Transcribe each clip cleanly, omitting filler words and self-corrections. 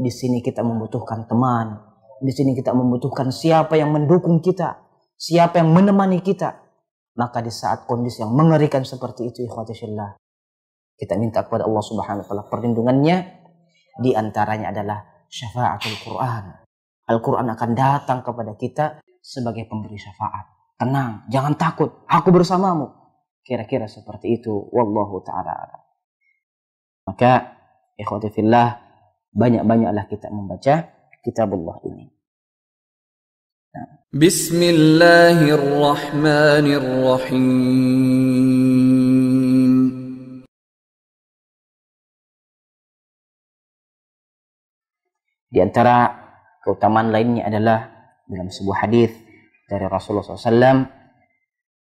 Di sini kita membutuhkan teman. Di sini kita membutuhkan siapa yang mendukung kita, siapa yang menemani kita. Maka di saat kondisi yang mengerikan seperti itu, ikhwati fillah, kita minta kepada Allah Subhanahu wa taala perlindungannya. Di antaranya adalah syafaatul Quran. Al-Quran akan datang kepada kita sebagai pemberi syafaat. Tenang, jangan takut, aku bersamamu. Kira-kira seperti itu, wallahu taala a'lam. Maka ikhwati fillah, banyak-banyaklah kita membaca kitabullah ini. Bismillahirrahmanirrahim. Di antara keutamaan lainnya adalah dalam sebuah hadis dari Rasulullah SAW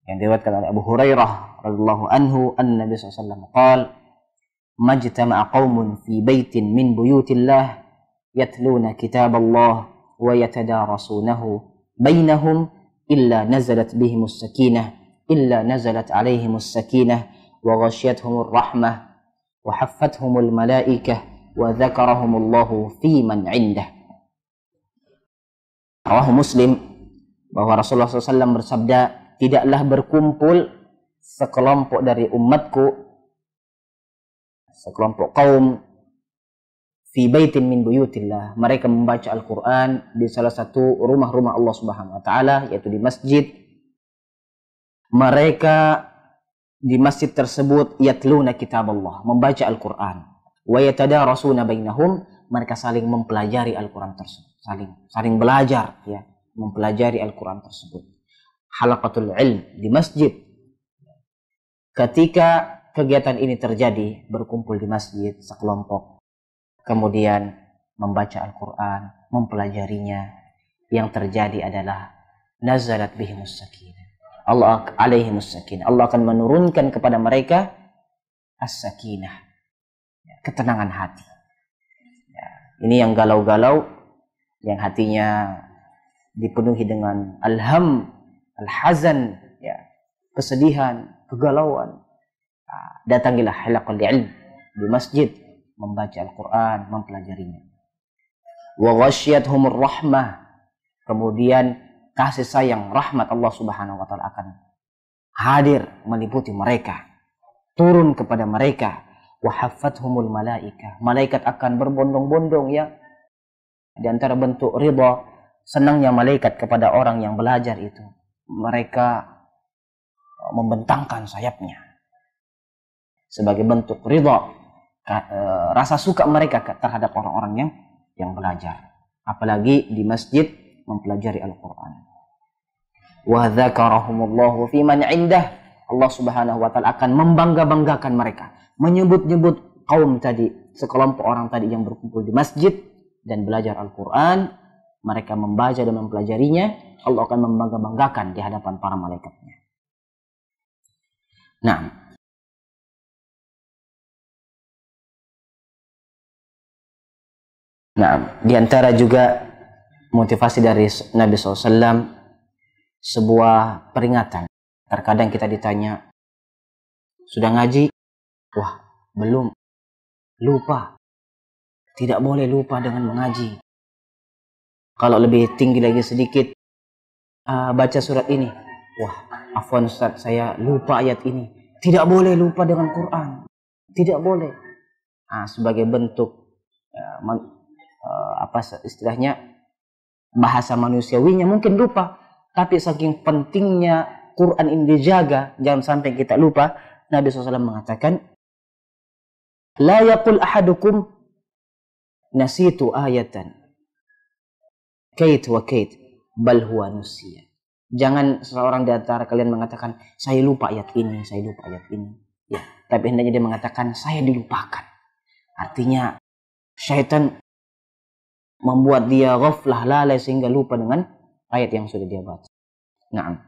yang diriwayatkan oleh Abu Hurairah radhiyallahu anhu, Nabi SAW qala majtama'a qaumun fi baitin min buyutillah yatluna kitaballah wa yatadarasunahu bainahum illa nazalat bihimus sakinah wa ghashiyatuhumur rahmah wa haffathumul malaikah wa dzakarahumullahu fi man 'indah. Rawahu Muslim, bahwa Rasulullah SAW bersabda, tidaklah berkumpul sekelompok dari umatku, sekelompok kaum, fi baitin min buyutillah, mereka membaca Al-Quran di salah satu rumah-rumah Allah Subhanahu wa taala, yaitu di masjid. Mereka di masjid tersebut yatluna kitab Allah, membaca Al-Quran, wa yatadarasuna bainahum, mereka saling mempelajari Al-Quran tersebut, saling belajar, ya, mempelajari Al-Quran tersebut. Halaqatul ilm di masjid. Ketika kegiatan ini terjadi, berkumpul di masjid sekelompok, kemudian membaca Al-Quran, mempelajarinya, yang terjadi adalah nazalat bihimus sakinah, Allah alaihimus sakinah, Allah akan menurunkan kepada mereka as-sakinah, ketenangan hati. Ini yang galau-galau, yang hatinya dipenuhi dengan alham, al-hazan, ya, kesedihan, kegalauan. Datangilah halaqal ilm di masjid, membaca Al-Quran, mempelajarinya. Wa ghasyiyatuhumur rahmah, kemudian kasih sayang, rahmat Allah Subhanahu wa taala akan hadir meliputi mereka, turun kepada mereka. Wa haffathumul malaikah, malaikat akan berbondong-bondong, ya. Di antara bentuk ridha, senangnya malaikat kepada orang yang belajar itu, mereka membentangkan sayapnya sebagai bentuk ridha, rasa suka mereka terhadap orang-orang yang belajar, apalagi di masjid mempelajari Al-Quran. Wa dzakarahumullahu fi man 'indah, Allah Subhanahu wa taala akan membangga-banggakan mereka, menyebut-nyebut kaum tadi, sekelompok orang tadi yang berkumpul di masjid dan belajar Al-Quran. Mereka membaca dan mempelajarinya, Allah akan membangga-banggakan di hadapan para malaikatnya. Nah, di antara juga motivasi dari Nabi SAW, sebuah peringatan. Terkadang kita ditanya, sudah ngaji? Wah, belum. Lupa. Tidak boleh lupa dengan mengaji. Kalau lebih tinggi lagi sedikit, baca surat ini. Wah, afwan Ustaz, saya lupa ayat ini. Tidak boleh lupa dengan Quran. Tidak boleh. Sebagai bentuk apa istilahnya, bahasa manusiawinya mungkin lupa, tapi saking pentingnya Quran ini dijaga, jangan sampai kita lupa. Nabi SAW mengatakan, la yaqul ahadukum nasitu ayatan kait wa kait bal huwa nusiya. Jangan seseorang di antara kalian mengatakan, saya lupa ayat ini, saya lupa ayat ini, ya, tapi hendaknya dia mengatakan, saya dilupakan. Artinya syaitan membuat dia ghaflah, lalai, sehingga lupa dengan ayat yang sudah dia baca. Naam.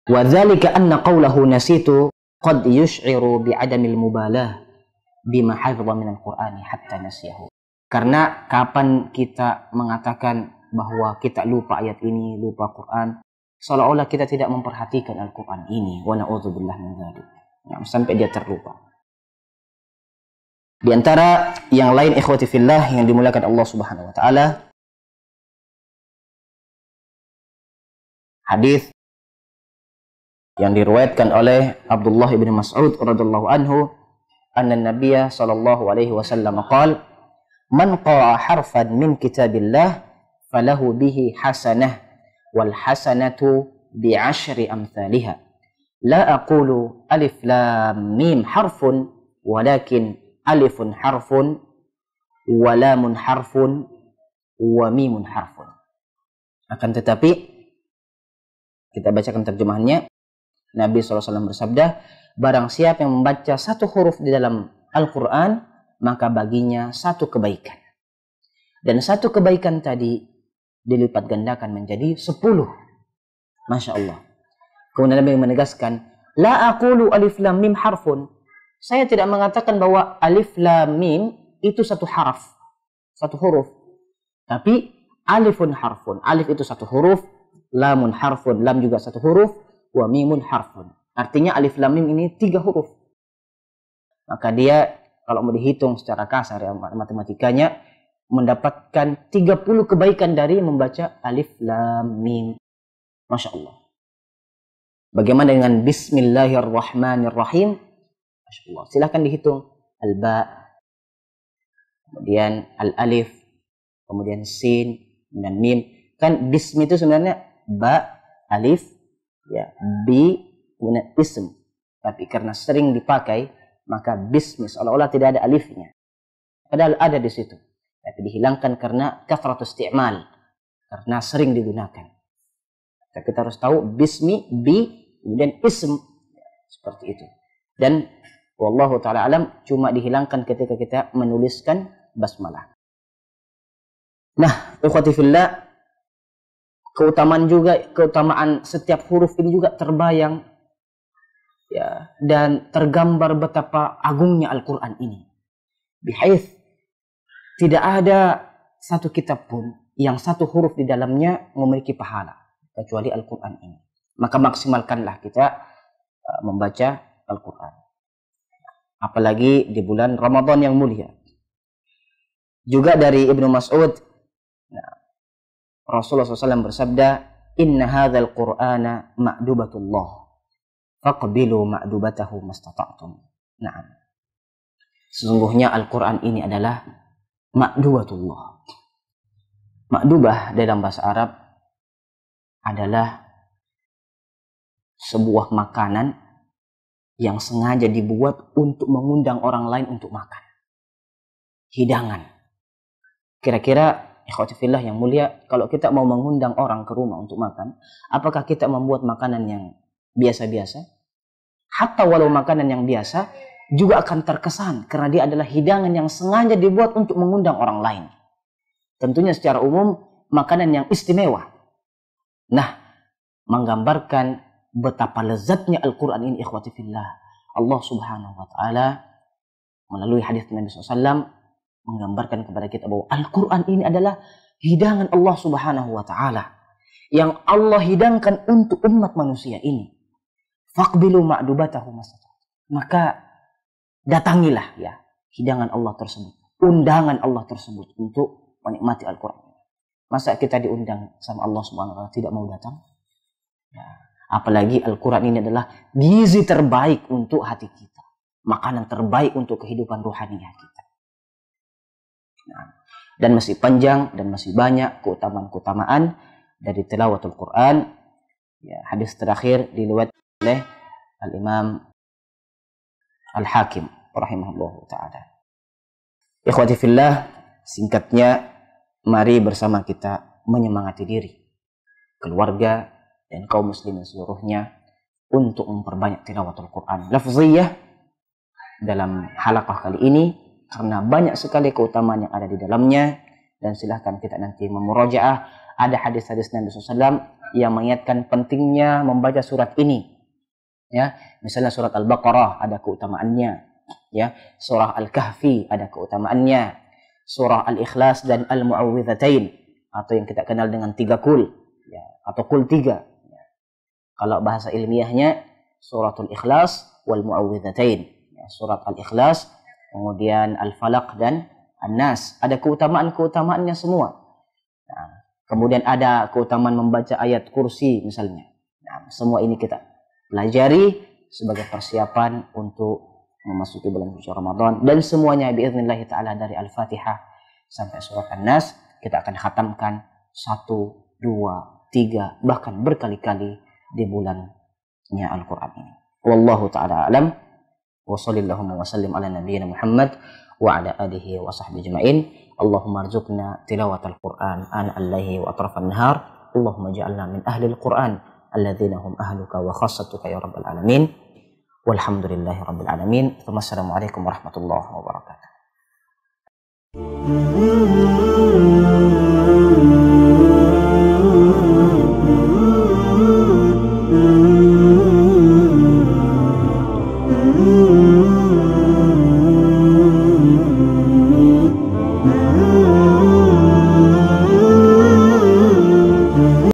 Wa dzalika anna qawlahu nasitu qad yush'iru bi'adamil mubalah bima hafidha min al-Qur'ani hatta nasiyahu. Karena kapan kita mengatakan bahwa kita lupa ayat ini, lupa Quran, seolah-olah kita tidak memperhatikan Al-Quran ini. Wa na'udzubillah min dzalik. Sampai dia terlupa. Di antara yang lain ikhwati fillah yang dimuliakan Allah Subhanahu wa taala, hadis yang diriwayatkan oleh Abdullah bin Mas'ud radhiyallahu anhu, anna Nabiyya sallallahu alaihi wasallam qala, "Man qara'a harfan min kitabillah falahu bihi hasanah wal hasanatu bi'ashri amsalha. La aqulu alif lam mim harfun walakin alifun harfun wa lamun harfun wa mimun harfun." Akan tetapi kita bacakan terjemahannya. Nabi SAW bersabda, barang siapa yang membaca satu huruf di dalam Al-Quran, maka baginya satu kebaikan. Dan satu kebaikan tadi dilipat gandakan menjadi 10. Masya Allah. Kemudian Nabi menegaskan, la aqulu alif lam mim harfun. Saya tidak mengatakan bahwa alif lam mim itu satu harf, satu huruf. Tapi alifun harfun. Alif itu satu huruf, lamun harfun, lam juga satu huruf, wa mimun harfun. Artinya alif lam mim ini 3 huruf. Maka dia kalau mau dihitung secara kasar ya, matematikanya mendapatkan 30 kebaikan dari membaca alif lam mim. Masya Allah. Bagaimana dengan bismillahirrahmanirrahim? Masya Allah. Silahkan dihitung. Al-ba, kemudian al-alif, kemudian sin, dan mim. Kan bismi itu sebenarnya ba, alif, ya, bi, kemudian ism. Tapi karena sering dipakai, maka bismi seolah-olah tidak ada alifnya. Padahal ada di situ. Tapi dihilangkan karena kathratu isti'mal, karena sering digunakan. Tapi kita harus tahu bismi, bi, kemudian ism, seperti itu. Dan wallahu ta'ala alam cuma dihilangkan ketika kita menuliskan basmalah. Nah, ikhwati fillah, keutamaan setiap huruf ini juga terbayang ya, dan tergambar betapa agungnya Al-Quran ini. Bihaith tidak ada satu kitab pun yang satu huruf di dalamnya memiliki pahala kecuali Al-Quran ini. Maka maksimalkanlah kita membaca Al-Quran. Apalagi di bulan Ramadan yang mulia. Juga dari Ibnu Mas'ud, Rasulullah SAW bersabda, inna hadzal qur'ana ma'dubatullah, faqbilu ma'dubatahu mastata'tum. Nah, sesungguhnya Al-Quran ini adalah ma'dubatullah. Ma'dubah dalam bahasa Arab adalah sebuah makanan yang sengaja dibuat untuk mengundang orang lain untuk makan. Hidangan. Kira-kira ikhwati fillah yang mulia, kalau kita mau mengundang orang ke rumah untuk makan, apakah kita membuat makanan yang biasa-biasa? Hatta walau makanan yang biasa juga akan terkesan karena dia adalah hidangan yang sengaja dibuat untuk mengundang orang lain. Tentunya secara umum makanan yang istimewa. Nah, menggambarkan betapa lezatnya Al-Quran ini ikhwati fillah. Allah Subhanahu wa taala melalui hadis Nabi SAW menggambarkan kepada kita bahwa Al-Quran ini adalah hidangan Allah Subhanahu wa taala yang Allah hidangkan untuk umat manusia ini. Faqbilu ma'dubatahu mastata'tum. Maka datangilah ya hidangan Allah tersebut, undangan Allah tersebut untuk menikmati Al-Quran. Masa kita diundang sama Allah Subhanahu wa taala tidak mau datang? Ya. Apalagi Al-Quran ini adalah gizi terbaik untuk hati kita, makanan terbaik untuk kehidupan rohaniah kita. Nah, dan masih panjang dan masih banyak keutamaan-keutamaan dari tilawatul Quran. Ya, hadis terakhir diriwayatkan oleh Al-Imam Al-Hakim rahimahullahu ta'ala. Ikhwati fillah, singkatnya mari bersama kita menyemangati diri, keluarga, dan kaum muslimin seluruhnya untuk memperbanyak tilawatul Quran lafziyah dalam halaqah kali ini, karena banyak sekali keutamaan yang ada di dalamnya. Dan silahkan kita nanti memurajaah, ada hadis-hadis Nabi SAW yang mengingatkan pentingnya membaca surat ini. Ya, misalnya surat Al-Baqarah ada keutamaannya, ya, surah Al-Kahfi ada keutamaannya, surah Al-Ikhlas dan Al-Mu'awwidhatain atau yang kita kenal dengan 3 kul, ya, atau kul 3. Kalau bahasa ilmiahnya suratul Ikhlas wal Mu'awwidhatain, ya, surat Al-Ikhlas kemudian Al-Falaq dan An-Nas. Ada keutamaan-keutamaannya semua. Nah, kemudian ada keutamaan membaca ayat kursi misalnya. Nah, semua ini kita pelajari sebagai persiapan untuk memasuki bulan suci Ramadan. Dan semuanya biiznillah ta'ala dari Al-Fatihah sampai surat An-Nas kita akan khatamkan 1, 2, 3 bahkan berkali-kali di bulannya Al-Quran ini. Wallahu ta'ala alam. Wa sallallahu wa sallim ala nabiyyina Muhammad wa ala alihi wa sahbihi ajma'in. Allahumma arzuqna tilawatal Qur'an ana al-layli wa atrafan nahar. Allahumma ja'alna min ahli al-Qur'an alladzina hum ahluka wa khassatuka ya rabbal alamin. Walhamdulillahi rabbil alamin. Wassalamualaikum warahmatullahi wabarakatuh.